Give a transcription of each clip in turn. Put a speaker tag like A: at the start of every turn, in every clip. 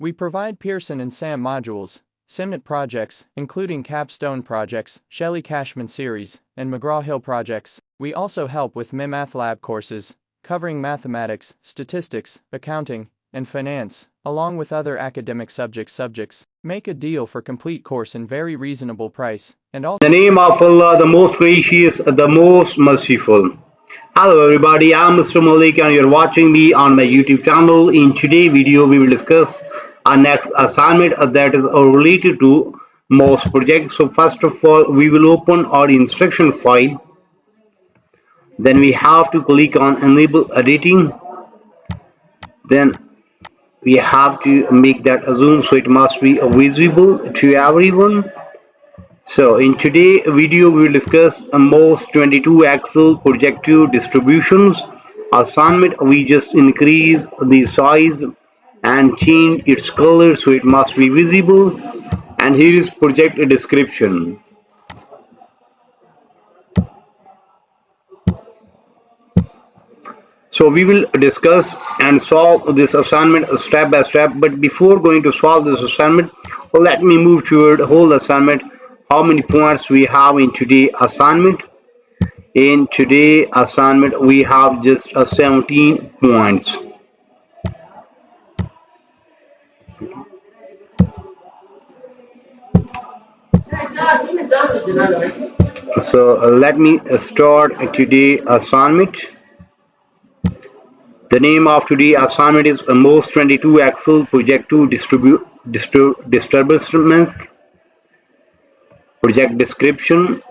A: We provide Pearson and SAM modules, SIMNet projects, including Capstone projects, Shelley Cashman series, and McGraw-Hill projects. We also help with MAThlab courses, covering mathematics, statistics, accounting, and finance, along with other academic subjects. Make a deal for complete course in very reasonable price, and also
B: In the name of Allah, the most gracious, the most merciful. Hello everybody, I'm Mr. Malik and you're watching me on my YouTube channel. In today's video, we will discuss our next assignment that is related to MOS project. So first of all, we will open our instruction file. Then we have to click on enable editing. Then we have to make that zoom so it must be visible to everyone. So in today's video we will discuss MOS22 XL PROJ2 Distributions assignment. We just increase the size and change its color so it must be visible, and here is project description. So we will discuss and solve this assignment step by step, but before going to solve this assignment, let me move toward the whole assignment. How many points we have in today's assignment? In today's assignment we have just 17 points. So let me start today's assignment. The name of today's assignment is MOS22 XL PROJ2 Disbursements project description.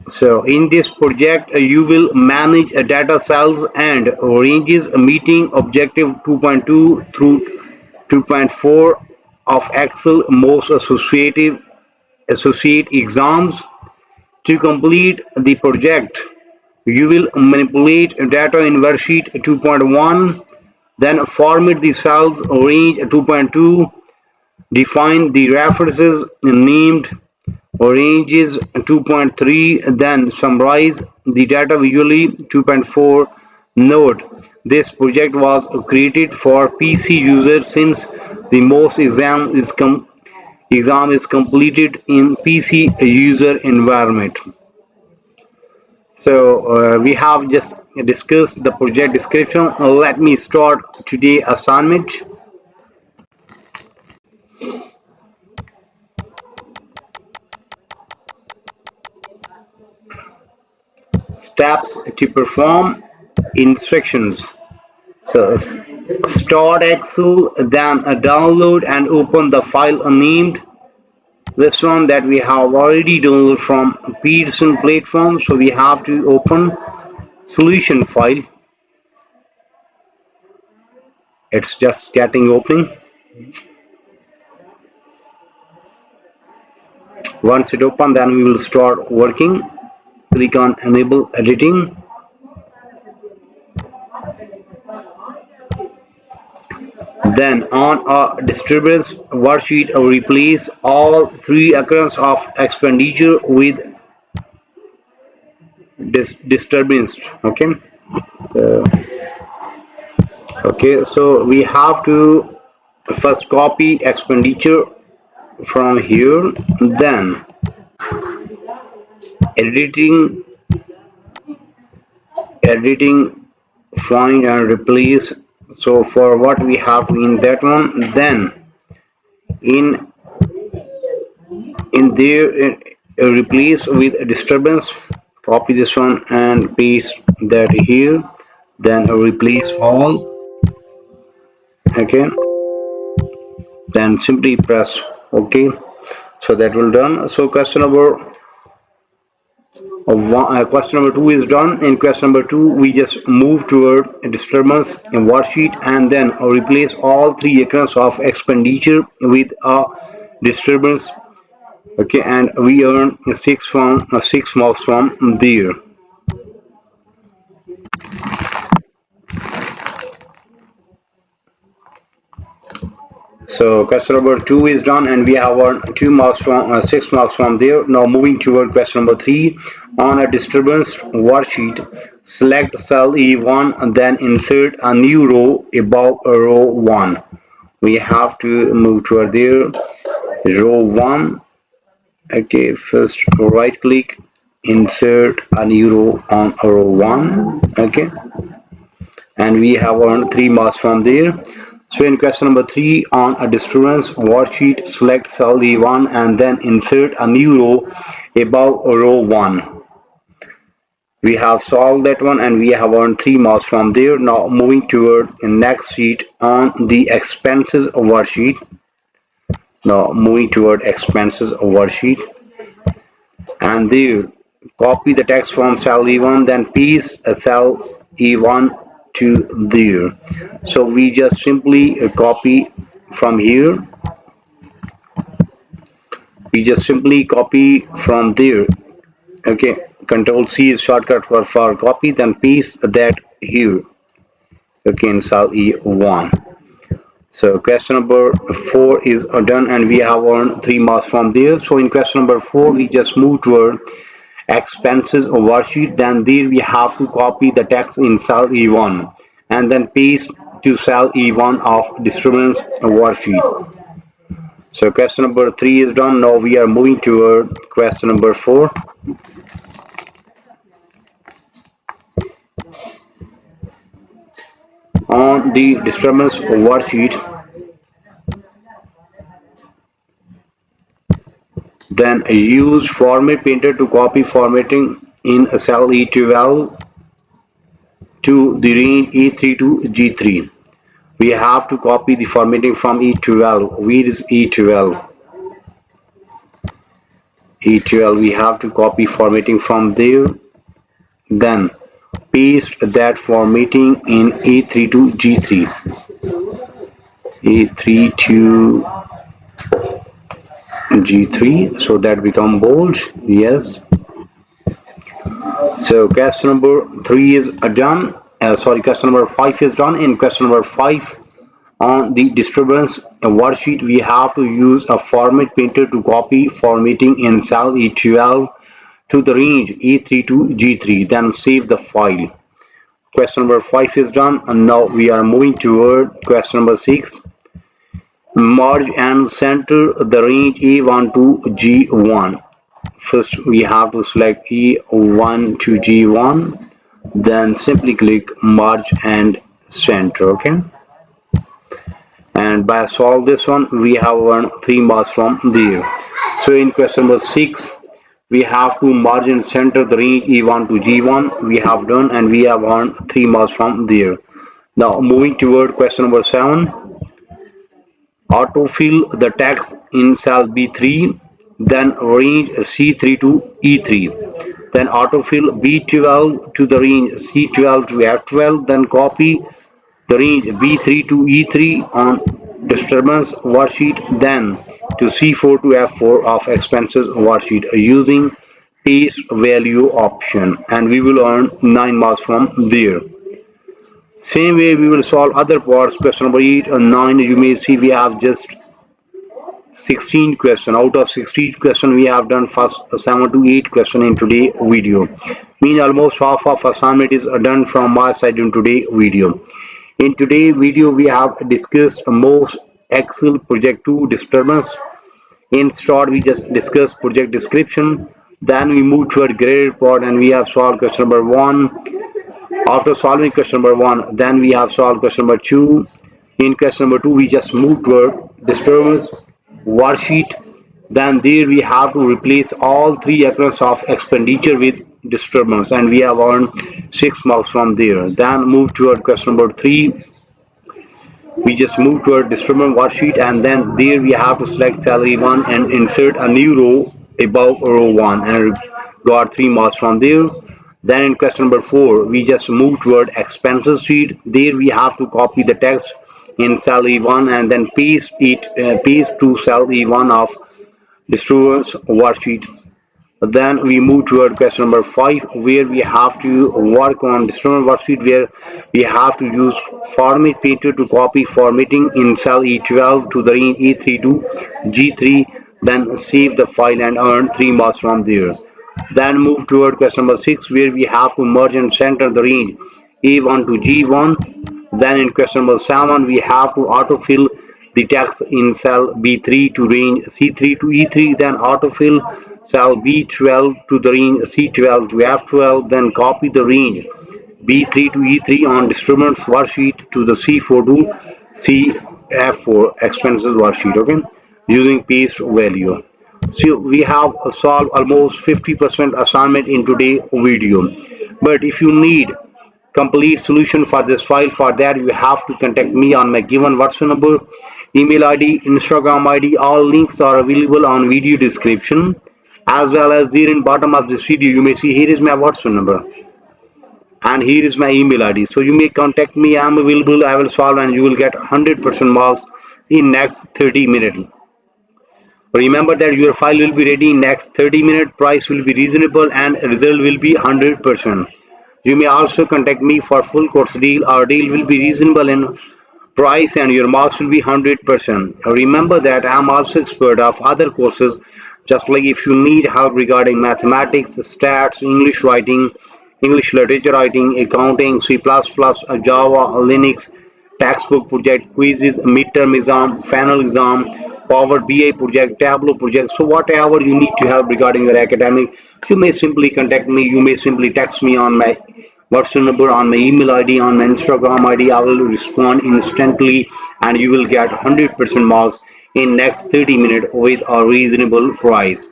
B: So in this project you will manage data cells and ranges meeting objective 2.2 through 2.4 of Excel MOS associate exams. To complete the project, you will manipulate data in worksheet 2.1, then format the cells range 2.2, define the references named ranges 2.3, then summarize the data visually 2.4. Note, this project was created for PC users since the MOS exam is completed in PC user environment. So we have just discussed the project description. Let me start today's assignment. Steps to perform instructions. So start Excel, then download and open the file named this one that we have already downloaded from Pearson platform. So we have to open solution file. It's just getting open. Once it open, then we will start working. Click on enable editing. Then on a disturbance worksheet, replace all three accounts of expenditure with disturbance. So we have to first copy expenditure from here, then editing, find and replace. So for what we have in that one, then in there replace with disturbance, copy this one and paste that here, then replace all. Then simply press OK. So that will done. So question number 2 is done. In question number 2 we just move toward disturbance in worksheet and then replace all three accounts of expenditure with a disturbance. And we earn 6 marks from there. So question number 2 is done and we have earned 6 marks from there. Now moving toward question number 3. On a disturbance worksheet, select cell E1 and then insert a new row above row 1. We have to move toward there. Row 1. Okay, first right click, insert a new row on row 1. Okay, and we have earned 3 marks from there. So in question number 3, on a disturbance worksheet, select cell E1 and then insert a new row above row 1. We have solved that one and we have earned 3 marks from there. Now moving toward the next sheet on the expenses worksheet. Now moving toward expenses worksheet, and there copy the text from cell E1, then paste cell E1 to there. So we just simply copy from here. We just simply copy from there. Okay, Control C is shortcut for copy, then paste that here. Okay, in cell E1. So question number 4 is done and we have earned 3 marks from there. So in question number 4 we just move toward expenses worksheet, then there we have to copy the text in cell E1 and then paste to cell E1 of disturbance worksheet. So question number 3 is done. Now we are moving toward question number 4. On the disturbance worksheet, then use format painter to copy formatting in cell E12 to the range E3 to G3. We have to copy the formatting from E12. Where is E12? E12, we have to copy formatting from there, then paste that formatting in E3 to G3. E3 to G3, so that become bold. Yes. So question number 3 is done. Question number 5 is done. In question number 5, on the disturbance worksheet, we have to use a format painter to copy formatting in cell E12 to the range E3 to G3, then save the file. Question number 5 is done, and now we are moving toward question number 6. Merge and center the range E1 to G1. First we have to select E1 to G1, then simply click merge and center. Okay, and by solve this one we have earned 3 marks from there. So in question number 6 we have to merge and center the range E1 to G1. We have done and we have earned 3 marks from there. Now moving toward question number 7, autofill the text in cell B3, then range C3 to E3, then autofill B12 to the range C12 to F12, then copy the range B3 to E3 on disturbance worksheet, then to C4 to F4 of expenses worksheet using paste value option, and we will earn 9 marks from there. Same way we will solve other parts. Question number 8 and 9, you may see we have just 16 question. Out of 16 question we have done first 7 to 8 question in today video. Mean almost half of assignment is done from my side in today video. In today's video, we have discussed MOS XL PROJ2 Disbursements. In short, we just discussed project description. Then we move toward grade report and we have solved question number 1. After solving question number 1, then we have solved question number 2. In question number 2, we just moved toward disturbance worksheet. Then there we have to replace all 3 accounts of expenditure with disturbance and we have earned 6 marks from there. Then move toward question number 3. We just move toward disturbance worksheet and then there we have to select salary 1 and insert a new row above row 1 and got 3 marks from there. Then in question number 4 we just move toward expenses sheet. There we have to copy the text in cell E1 and then paste to cell E1 of disturbance worksheet. Then we move toward question number 5 where we have to work on disturbance worksheet, where we have to use format painter to copy formatting in cell E12 to the range E3 to G3, then save the file and earn 3 marks from there. Then move toward question number 6 where we have to merge and center the range E1 to G1. Then in question number 7 we have to autofill the text in cell B3 to range C3 to E3, then autofill cell B12 to the range C12 to F12, then copy the range B3 to E3 on disturbance worksheet to the C4 to CF4 expenses worksheet, okay, using paste value. So we have solved almost 50% assignment in today's video. But if you need complete solution for this file, for that you have to contact me on my given WhatsApp number, email ID, Instagram ID. All links are available on video description, as well as there in bottom of this video you may see here is my WhatsApp number and here is my email ID. So you may contact me. I am available. I will solve and you will get 100% marks in next 30 minutes. Remember that your file will be ready in next 30 minutes. Price will be reasonable and result will be 100%. You may also contact me for full course deal. Our deal will be reasonable in price and your marks will be 100%. Remember that I am also expert of other courses, just like if you need help regarding mathematics, stats, English writing, English literature writing, accounting, C++, Java, Linux, textbook project, quizzes, midterm exam, final exam, Power BI project, Tableau project. So whatever you need to help regarding your academic, you may simply contact me. You may simply text me on my WhatsApp number, on my email ID, on my Instagram ID. I will respond instantly and you will get 100% marks in next 30 minutes with a reasonable price.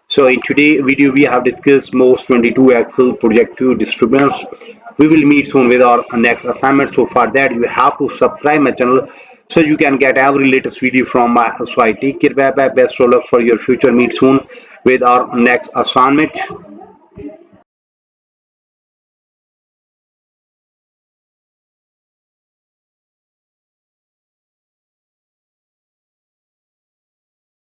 B: So in today's video we have discussed MOS22 XL Project2 Disbursements. We will meet soon with our next assignment. So for that you have to subscribe my channel so you can get every latest video from my site. Take care, bye bye, best of luck for your future. Meet soon with our next assignment.